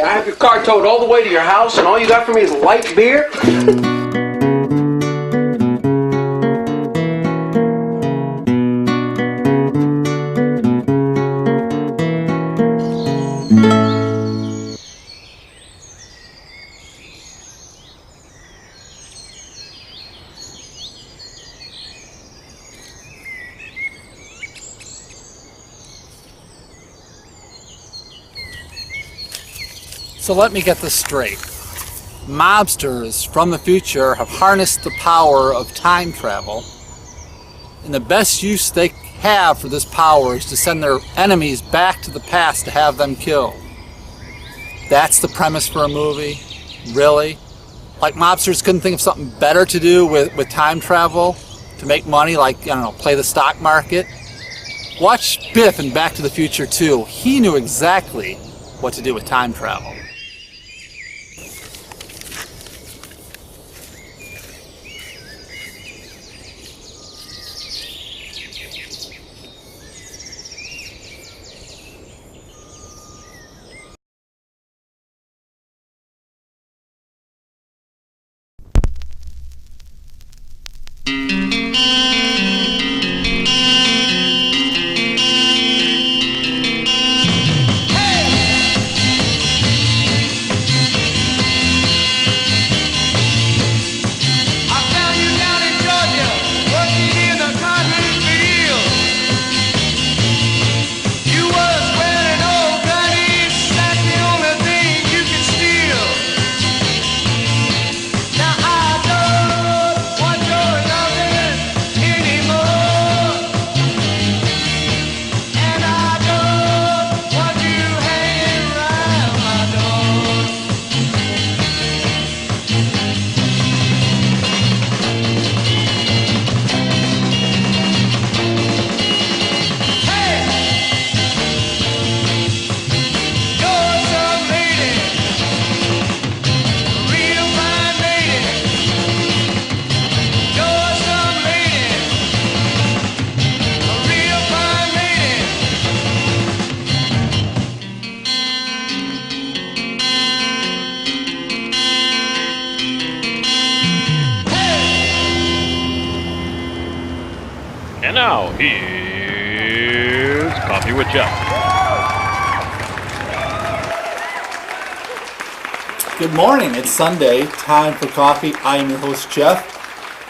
I have your car towed all the way to your house, and all you got for me is light beer? So let me get this straight. Mobsters from the future have harnessed the power of time travel, and the best use they have for this power is to send their enemies back to the past to have them killed. That's the premise for a movie? Really? Like mobsters couldn't think of something better to do with time travel to make money, like, I don't know, play the stock market? Watch Biff in Back to the Future 2. He knew exactly what to do with time travel. And now, here's Coffee with Jeff. Good morning, it's Sunday, time for coffee. I am your host, Jeff.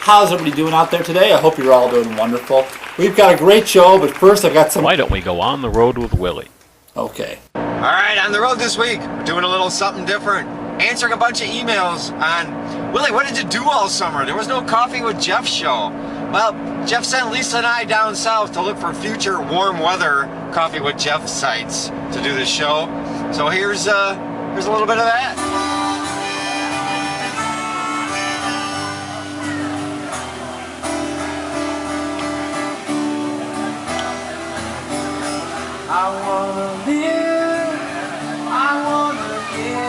How's everybody doing out there today? I hope you're all doing wonderful. We've got a great show, but first I've got some... Why don't we go on the road with Willy? Okay. All right, on the road this week, we're doing a little something different. Answering a bunch of emails on, Willy, what did you do all summer? There was no Coffee with Jeff show. Well, Jeff sent Lisa and I down south to look for future warm weather Coffee with Jeff sites to do this show. So here's a little bit of that. I wanna live, I wanna give.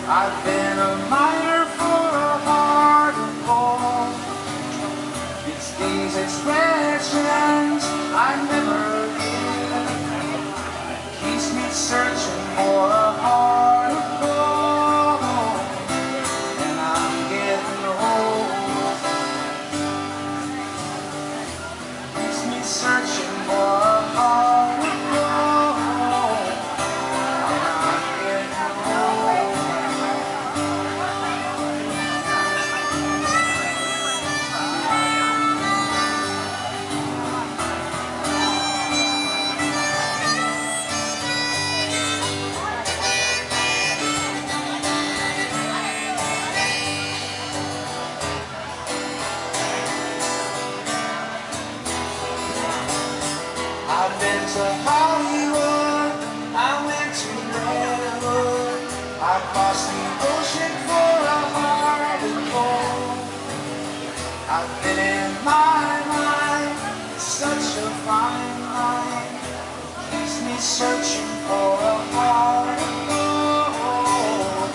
I've been a miner for a heart of gold. It's these expressions I never give. Keeps me searching for a heart of gold. And I'm getting old. Keeps me searching for a heart of gold. And I'm getting old. I've been to Hollywood, I went to Redwood, I crossed the ocean for a heart of gold. I've been in my mind, such a fine line, keeps me searching for a heart of gold.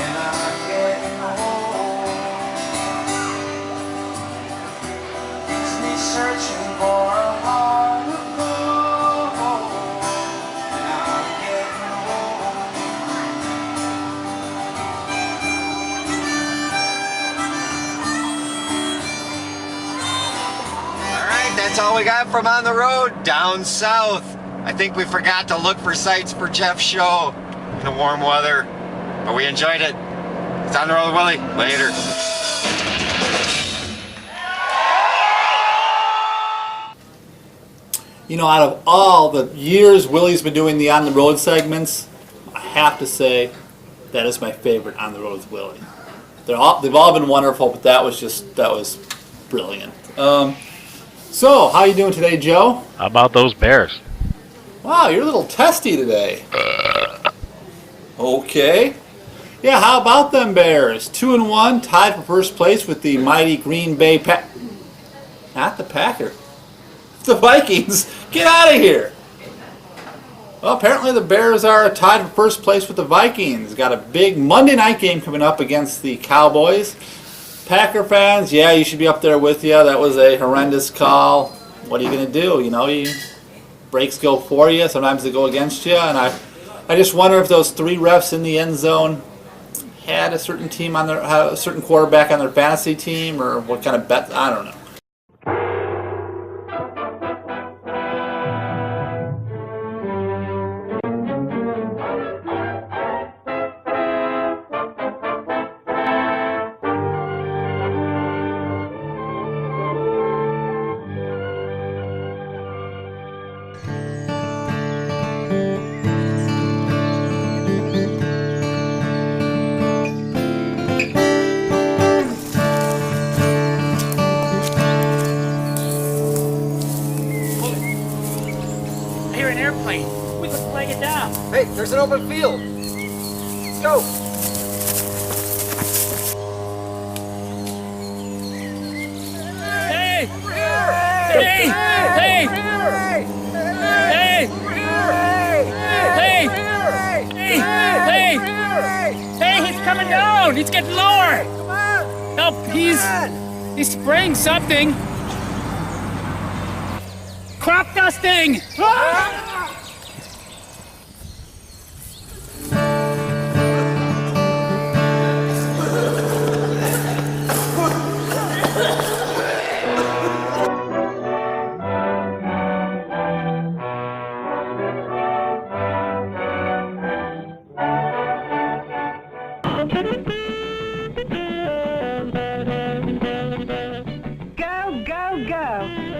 And I'm getting old. Keeps me searching for a heart of gold. And I'm getting old. That's all we got from on the road down south. I think we forgot to look for sights for Jeff's show in the warm weather, but we enjoyed it. It's on the road with Willie. Later. You know, out of all the years Willie's been doing the On the Road segments, I have to say that is my favorite On the Road with Willie. They've all been wonderful, but that was brilliant. So, how you doing today, Joe? How about those Bears? Wow, you're a little testy today. Okay. Yeah, how about them Bears? 2-1, tied for first place with the mighty Green Bay Not the Packers. The Vikings. Get out of here. Well, apparently the Bears are tied for first place with the Vikings. Got a big Monday night game coming up against the Cowboys. Packer fans, yeah, you should be up there with you. That was a horrendous call. What are you going to do? You know, breaks go for you. Sometimes they go against you. And I just wonder if those three refs in the end zone had a certain team on had a certain quarterback on their fantasy team, or what kind of bet. I don't know. Hey, there's an open field. Let's go. Hey! Over here! Hey! Hey! Hey! Hey! Hey! Hey! He's coming down! He's getting lower! Come on! Help! He's spraying something! Crop dusting!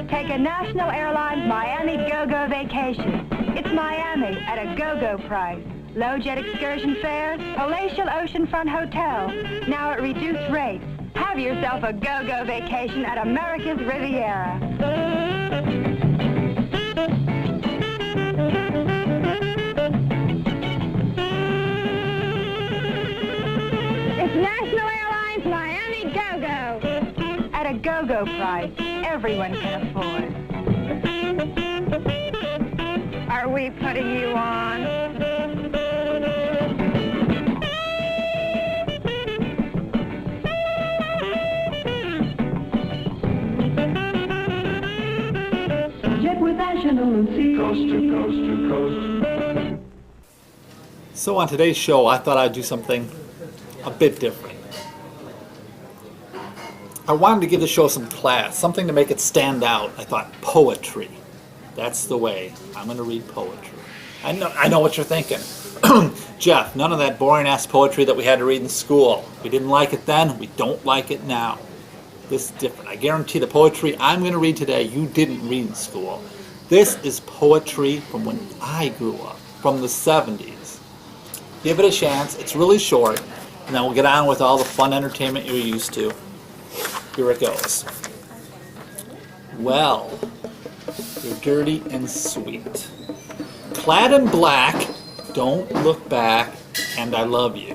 Take a National Airlines Miami Go-Go vacation. It's Miami at a go-go price. Low jet excursion fares, palatial oceanfront hotel. Now at reduced rates. Have yourself a go-go vacation at America's Riviera. It's National Airlines Miami Go-Go. At a go-go price everyone can afford. Are we putting you on? Jet with national sea. Coast to coast to coast. So on today's show, I thought I'd do something a bit different. I wanted to give the show some class, something to make it stand out. I thought poetry. That's the way. I'm going to read poetry. I know what you're thinking. Jeff, none of that boring-ass poetry that we had to read in school. We didn't like it then. We don't like it now. This is different. I guarantee the poetry I'm going to read today, you didn't read in school. This is poetry from when I grew up, from the 70s. Give it a chance. It's really short. And then we'll get on with all the fun entertainment you're used to. Here it goes. Well, you're dirty and sweet. Clad in black, don't look back, and I love you.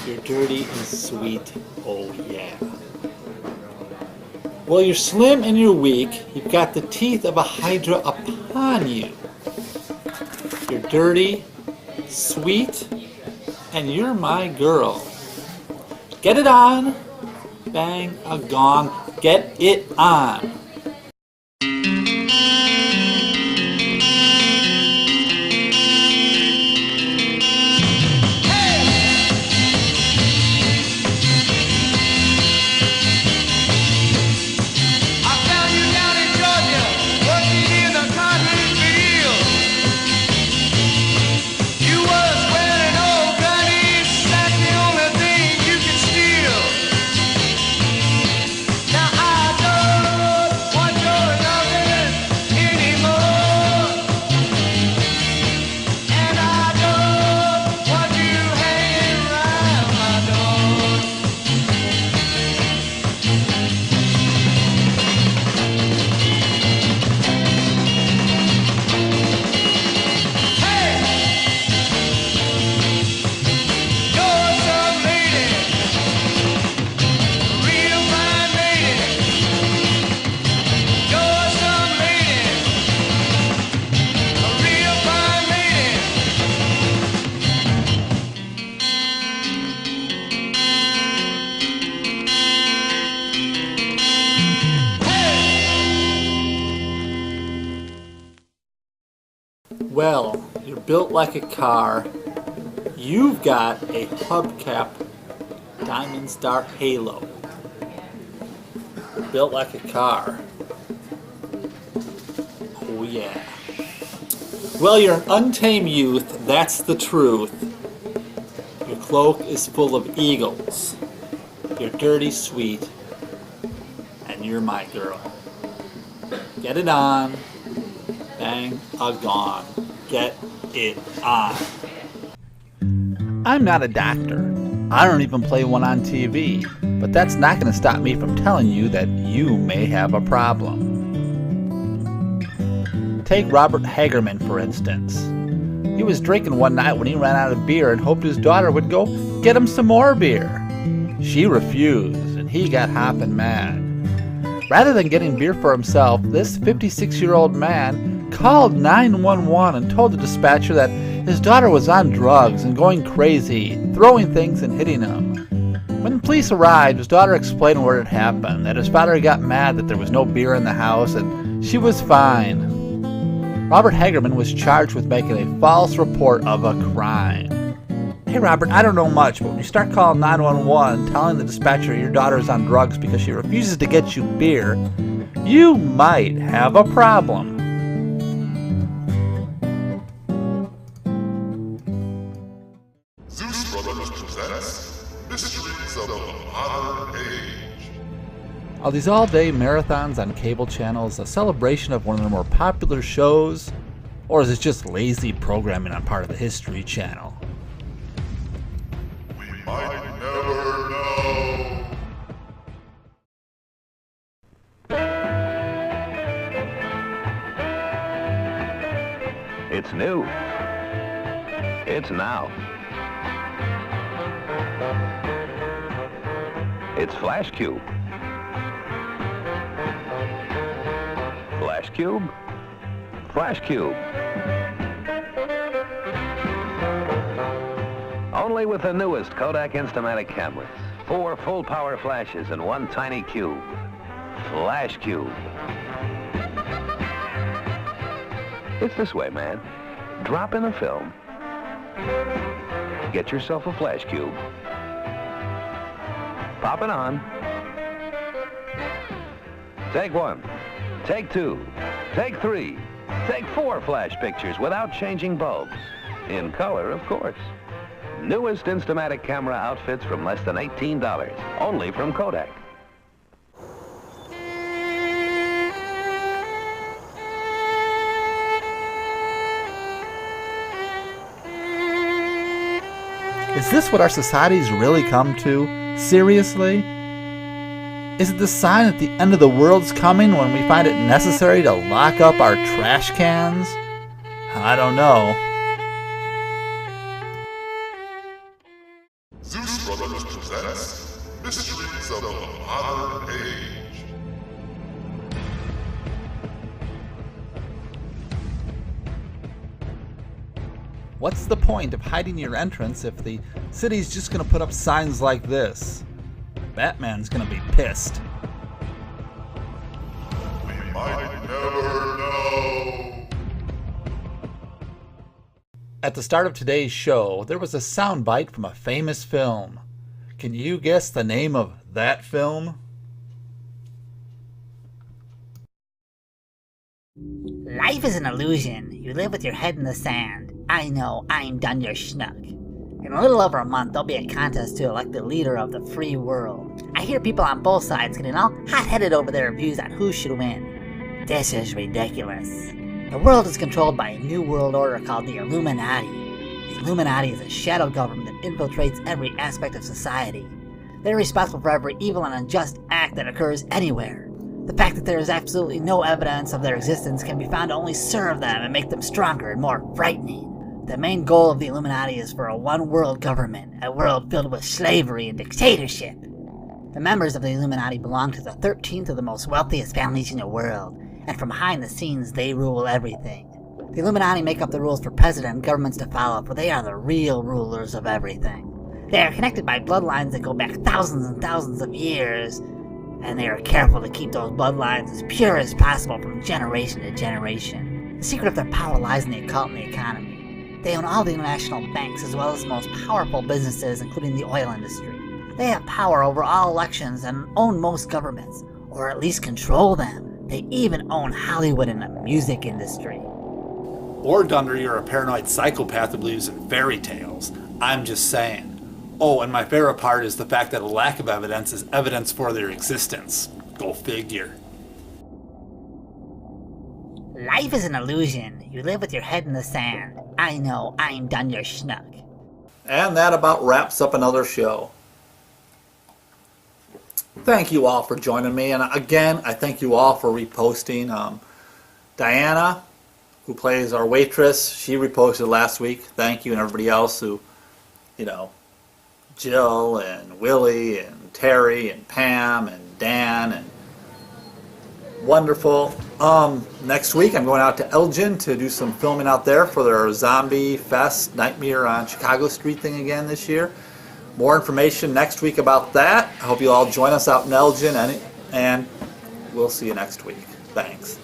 You're dirty and sweet, oh yeah. Well, you're slim and you're weak. You've got the teeth of a hydra upon you. You're dirty, sweet, and you're my girl. Get it on. Bang a gong, get it on. I found you down in built like a car. You've got a hubcap Diamond Star Halo. Built like a car. Oh yeah. Well, you're an untamed youth, that's the truth. Your cloak is full of eagles. You're dirty sweet. And you're my girl. Get it on. Bang a gone. Get it on. I'm not a doctor. I don't even play one on TV. But that's not going to stop me from telling you that you may have a problem. Take Robert Hagerman, for instance. He was drinking one night when he ran out of beer and hoped his daughter would go get him some more beer. She refused, and he got hopping mad. Rather than getting beer for himself, this 56-year-old man called 911 and told the dispatcher that his daughter was on drugs and going crazy, throwing things and hitting him. When police arrived, his daughter explained what had happened, that his father got mad that there was no beer in the house and she was fine. Robert Hagerman was charged with making a false report of a crime. Hey Robert, I don't know much, but when you start calling 911 telling the dispatcher your daughter is on drugs because she refuses to get you beer, you might have a problem. Zeus Brothers presents Mysteries of the Modern Age. Are these all-day marathons on cable channels a celebration of one of the more popular shows, or is it just lazy programming on part of the History Channel? We might never know. It's new. It's now. It's Flash Cube. Flash Cube? Flash Cube. Only with the newest Kodak Instamatic cameras. 4 full-power flashes in one tiny cube. Flash Cube. It's this way, man. Drop in a film. Get yourself a Flash Cube. Pop it on. Take 1. Take 2. Take 3. Take 4 flash pictures without changing bulbs. In color, of course. Newest Instamatic camera outfits from less than $18. Only from Kodak. Is this what our society's really come to? Seriously? Is it the sign that the end of the world's coming when we find it necessary to lock up our trash cans? I don't know. Zeus Brothers presents Mysteries of the Modern Age. What's the point of hiding your entrance if the city's just gonna put up signs like this? Batman's gonna be pissed. We might never know. At the start of today's show, there was a soundbite from a famous film. Can you guess the name of that film? Life is an illusion. You live with your head in the sand. I know, I'm Dunder Schnuck. In a little over a month, there'll be a contest to elect the leader of the free world. I hear people on both sides getting all hot-headed over their views on who should win. This is ridiculous. The world is controlled by a new world order called the Illuminati. The Illuminati is a shadow government that infiltrates every aspect of society. They're responsible for every evil and unjust act that occurs anywhere. The fact that there is absolutely no evidence of their existence can be found to only serve them and make them stronger and more frightening. The main goal of the Illuminati is for a one-world government, a world filled with slavery and dictatorship. The members of the Illuminati belong to the 13th of the most wealthiest families in the world, and from behind the scenes they rule everything. The Illuminati make up the rules for president and governments to follow, for they are the real rulers of everything. They are connected by bloodlines that go back thousands and thousands of years, and they are careful to keep those bloodlines as pure as possible from generation to generation. The secret of their power lies in the occult and the economy. They own all the international banks as well as the most powerful businesses, including the oil industry. They have power over all elections and own most governments, or at least control them. They even own Hollywood and the music industry. Or Dunder, you're a paranoid psychopath who believes in fairy tales. I'm just saying. Oh, and my favorite part is the fact that a lack of evidence is evidence for their existence. Go figure. Life is an illusion. You live with your head in the sand. I know, I'm Dunder Schnuck. And that about wraps up another show. Thank you all for joining me, and again, I thank you all for reposting. Diana, who plays our waitress, she reposted last week. Thank you, and everybody else who, Jill and Willy and Terry and Pam and Dan and wonderful. Next week I'm going out to Elgin to do some filming out there for their Zombie Fest Nightmare on Chicago Street thing again this year. More information next week about that. I hope you all join us out in Elgin, and we'll see you next week. Thanks.